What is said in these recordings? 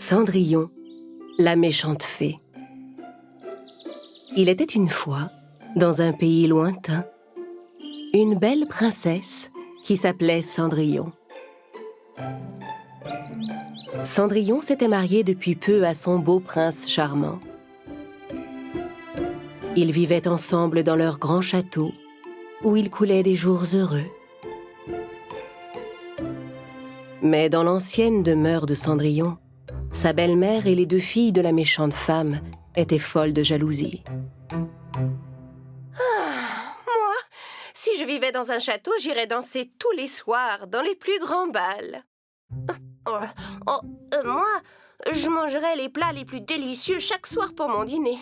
Cendrillon, la méchante fée. Il était une fois, dans un pays lointain, une belle princesse qui s'appelait Cendrillon. Cendrillon s'était mariée depuis peu à son beau prince charmant. Ils vivaient ensemble dans leur grand château, où ils coulaient des jours heureux. Mais dans l'ancienne demeure de Cendrillon, sa belle-mère et les 2 filles de la méchante femme étaient folles de jalousie. Moi, si je vivais dans un château, j'irais danser tous les soirs dans les plus grands bals. Moi, je mangerais les plats les plus délicieux chaque soir pour mon dîner.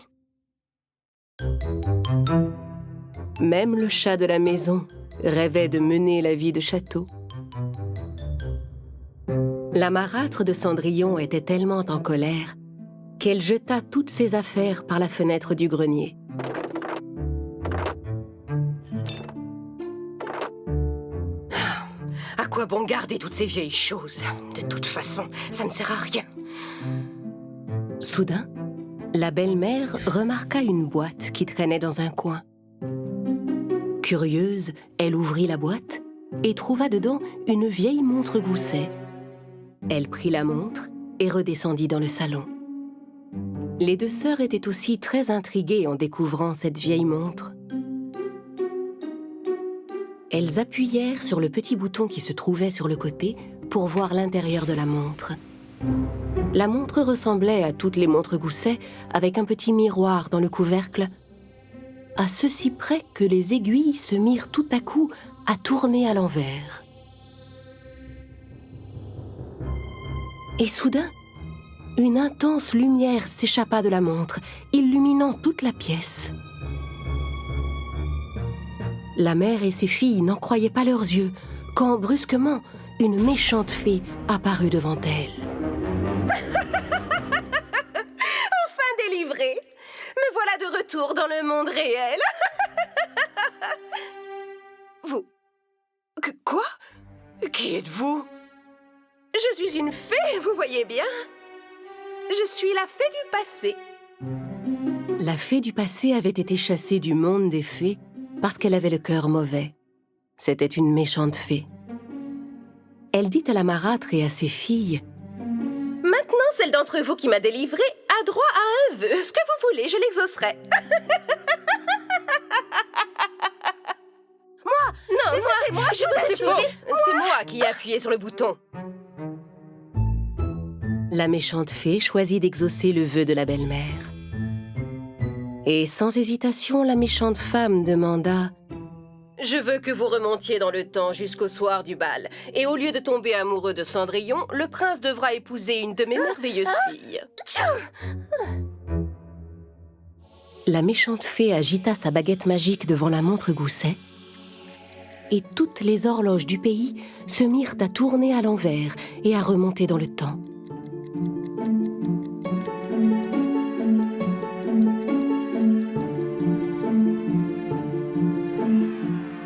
Même le chat de la maison rêvait de mener la vie de château. La marâtre de Cendrillon était tellement en colère qu'elle jeta toutes ses affaires par la fenêtre du grenier. À quoi bon garder toutes ces vieilles choses? De toute façon, ça ne sert à rien. Soudain, la belle-mère remarqua une boîte qui traînait dans un coin. Curieuse, elle ouvrit la boîte et trouva dedans une vieille montre gousset. Elle prit la montre et redescendit dans le salon. Les 2 sœurs étaient aussi très intriguées en découvrant cette vieille montre. Elles appuyèrent sur le petit bouton qui se trouvait sur le côté pour voir l'intérieur de la montre. La montre ressemblait à toutes les montres gousset avec un petit miroir dans le couvercle, à ceci près que les aiguilles se mirent tout à coup à tourner à l'envers. Et soudain, une intense lumière s'échappa de la montre, illuminant toute la pièce. La mère et ses filles n'en croyaient pas leurs yeux, quand brusquement, une méchante fée apparut devant elles. Enfin délivrée! Me voilà de retour dans le monde réel. Vous... Quoi? Qui êtes-vous? Je suis une fée, vous voyez bien. Je suis la fée du passé. La fée du passé avait été chassée du monde des fées parce qu'elle avait le cœur mauvais. C'était une méchante fée. Elle dit à la marâtre et à ses filles: « Maintenant, celle d'entre vous qui m'a délivrée a droit à un vœu. Ce que vous voulez, je l'exaucerai. » Moi? Non, moi, je vous assure. C'est moi qui ai appuyé sur le bouton. La méchante fée choisit d'exaucer le vœu de la belle-mère. Et sans hésitation, la méchante femme demanda: « Je veux que vous remontiez dans le temps jusqu'au soir du bal. Et au lieu de tomber amoureux de Cendrillon, le prince devra épouser une de mes merveilleuses filles. » La méchante fée agita sa baguette magique devant la montre gousset, et toutes les horloges du pays se mirent à tourner à l'envers et à remonter dans le temps.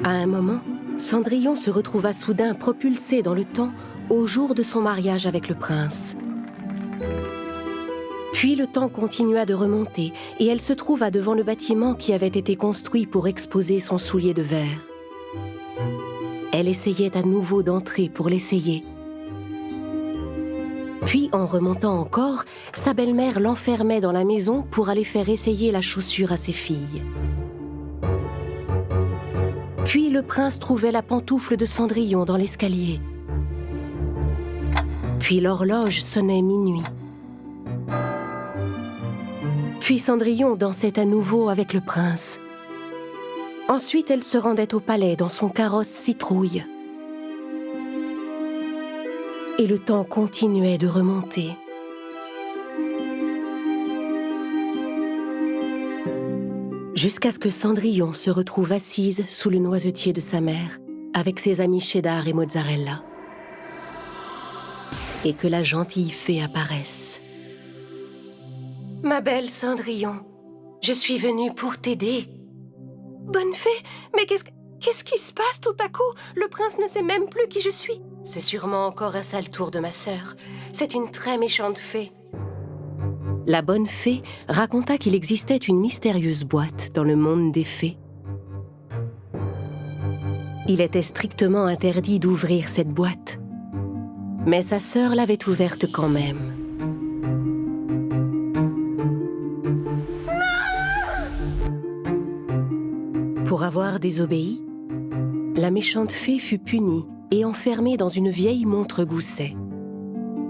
À un moment, Cendrillon se retrouva soudain propulsée dans le temps au jour de son mariage avec le prince. Puis le temps continua de remonter et elle se trouva devant le bâtiment qui avait été construit pour exposer son soulier de verre. Elle essayait à nouveau d'entrer pour l'essayer. Puis, en remontant encore, sa belle-mère l'enfermait dans la maison pour aller faire essayer la chaussure à ses filles. Puis le prince trouvait la pantoufle de Cendrillon dans l'escalier. Puis l'horloge sonnait minuit. Puis Cendrillon dansait à nouveau avec le prince. Ensuite, elle se rendait au palais dans son carrosse citrouille. Et le temps continuait de remonter. Jusqu'à ce que Cendrillon se retrouve assise sous le noisetier de sa mère, avec ses amis Cheddar et Mozzarella. Et que la gentille fée apparaisse. « Ma belle Cendrillon, je suis venue pour t'aider. »« Bonne fée, mais qu'est-ce qui se passe tout à coup? Le prince ne sait même plus qui je suis. C'est sûrement encore un sale tour de ma sœur. C'est une très méchante fée. La bonne fée raconta qu'il existait une mystérieuse boîte dans le monde des fées. Il était strictement interdit d'ouvrir cette boîte, mais sa sœur l'avait ouverte quand même. Pour avoir désobéi, la méchante fée fut punie et enfermée dans une vieille montre gousset.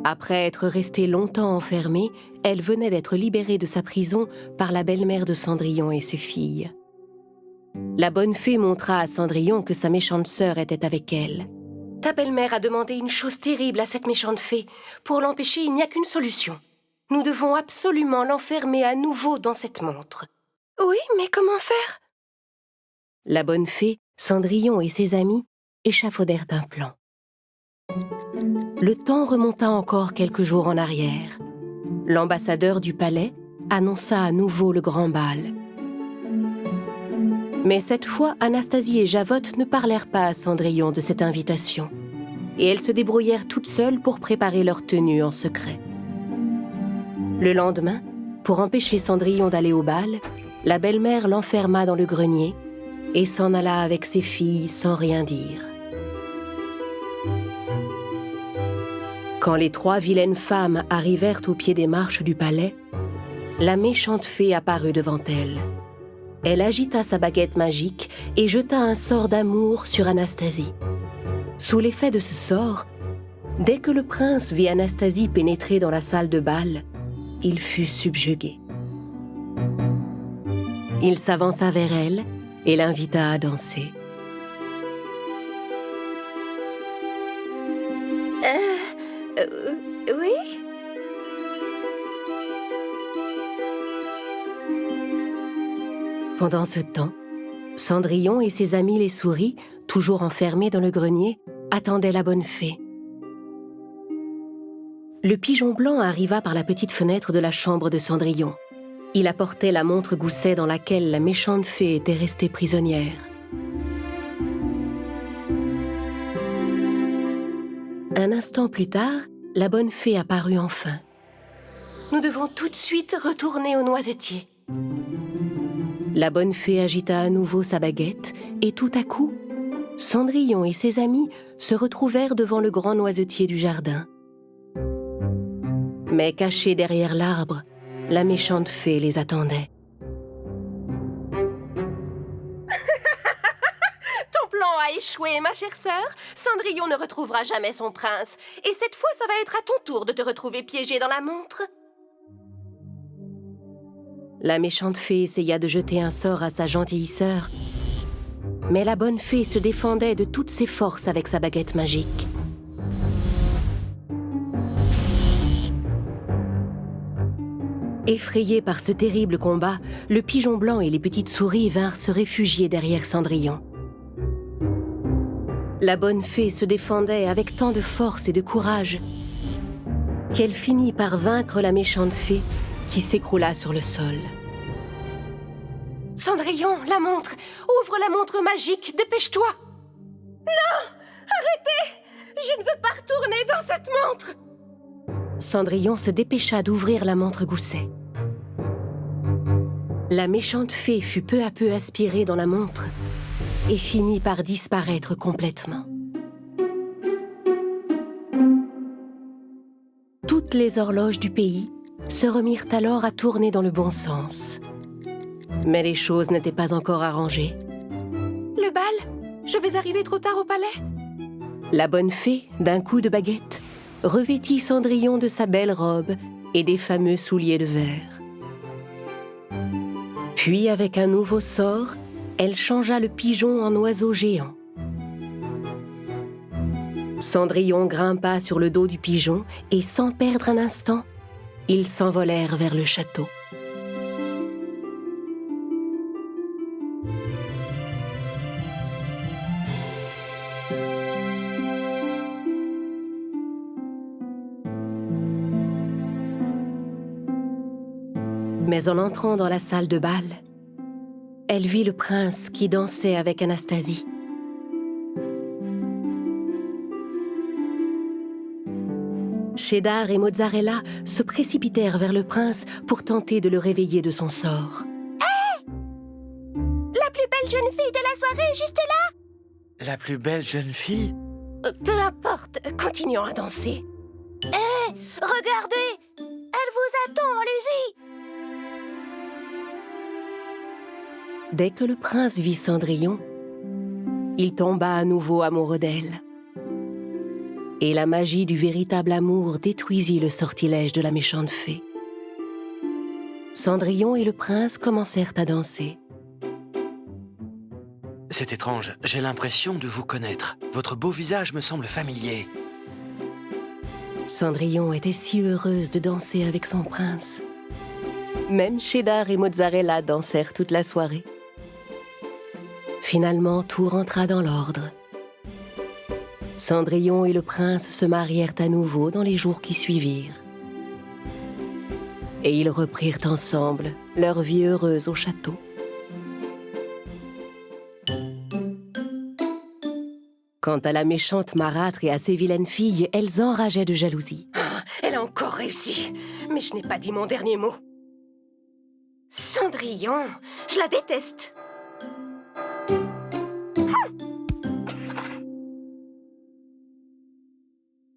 Après être restée longtemps enfermée, elle venait d'être libérée de sa prison par la belle-mère de Cendrillon et ses filles. La bonne fée montra à Cendrillon que sa méchante sœur était avec elle. « Ta belle-mère a demandé une chose terrible à cette méchante fée. Pour l'empêcher, il n'y a qu'une solution. Nous devons absolument l'enfermer à nouveau dans cette montre. »« Oui, mais comment faire ?» La bonne fée, Cendrillon et ses amis échafaudèrent un plan. Le temps remonta encore quelques jours en arrière. L'ambassadeur du palais annonça à nouveau le grand bal. Mais cette fois, Anastasie et Javotte ne parlèrent pas à Cendrillon de cette invitation, et elles se débrouillèrent toutes seules pour préparer leur tenue en secret. Le lendemain, pour empêcher Cendrillon d'aller au bal, la belle-mère l'enferma dans le grenier et s'en alla avec ses filles sans rien dire. Quand les 3 vilaines femmes arrivèrent au pied des marches du palais, la méchante fée apparut devant elles. Elle agita sa baguette magique et jeta un sort d'amour sur Anastasie. Sous l'effet de ce sort, dès que le prince vit Anastasie pénétrer dans la salle de bal, il fut subjugué. Il s'avança vers elle et l'invita à danser. Oui ? Pendant ce temps, Cendrillon et ses amis les souris, toujours enfermés dans le grenier, attendaient la bonne fée. Le pigeon blanc arriva par la petite fenêtre de la chambre de Cendrillon. Il apportait la montre gousset dans laquelle la méchante fée était restée prisonnière. Un instant plus tard, la bonne fée apparut enfin. « Nous devons tout de suite retourner au noisetier. » La bonne fée agita à nouveau sa baguette et tout à coup, Cendrillon et ses amis se retrouvèrent devant le grand noisetier du jardin. Mais cachés derrière l'arbre, la méchante fée les attendait. Ton plan a échoué, ma chère sœur. Cendrillon ne retrouvera jamais son prince. Et cette fois, ça va être à ton tour de te retrouver piégée dans la montre. La méchante fée essaya de jeter un sort à sa gentille sœur, mais la bonne fée se défendait de toutes ses forces avec sa baguette magique. Effrayés par ce terrible combat, le pigeon blanc et les petites souris vinrent se réfugier derrière Cendrillon. La bonne fée se défendait avec tant de force et de courage qu'elle finit par vaincre la méchante fée qui s'écroula sur le sol. « Cendrillon, la montre! Ouvre la montre magique, dépêche-toi !»« Non! Arrêtez! Je ne veux pas retourner dans cette montre !» Cendrillon se dépêcha d'ouvrir la montre gousset. La méchante fée fut peu à peu aspirée dans la montre et finit par disparaître complètement. Toutes les horloges du pays se remirent alors à tourner dans le bon sens. Mais les choses n'étaient pas encore arrangées. Le bal? Je vais arriver trop tard au palais. La bonne fée, d'un coup de baguette, revêtit Cendrillon de sa belle robe et des fameux souliers de verre. Puis, avec un nouveau sort, elle changea le pigeon en oiseau géant. Cendrillon grimpa sur le dos du pigeon et, sans perdre un instant, ils s'envolèrent vers le château. Mais en entrant dans la salle de bal, elle vit le prince qui dansait avec Anastasie. Cheddar et Mozzarella se précipitèrent vers le prince pour tenter de le réveiller de son sort. La plus belle jeune fille de la soirée est juste là. La plus belle jeune fille? Peu importe, continuons à danser. Hé, regardez! Elle vous attend, allez-y! Dès que le prince vit Cendrillon, il tomba à nouveau amoureux d'elle. Et la magie du véritable amour détruisit le sortilège de la méchante fée. Cendrillon et le prince commencèrent à danser. C'est étrange, j'ai l'impression de vous connaître. Votre beau visage me semble familier. Cendrillon était si heureuse de danser avec son prince. Même Cheddar et Mozzarella dansèrent toute la soirée. Finalement, tout rentra dans l'ordre. Cendrillon et le prince se marièrent à nouveau dans les jours qui suivirent. Et ils reprirent ensemble leur vie heureuse au château. Quant à la méchante marâtre et à ses vilaines filles, elles enrageaient de jalousie. Elle a encore réussi, mais je n'ai pas dit mon dernier mot. Cendrillon, je la déteste.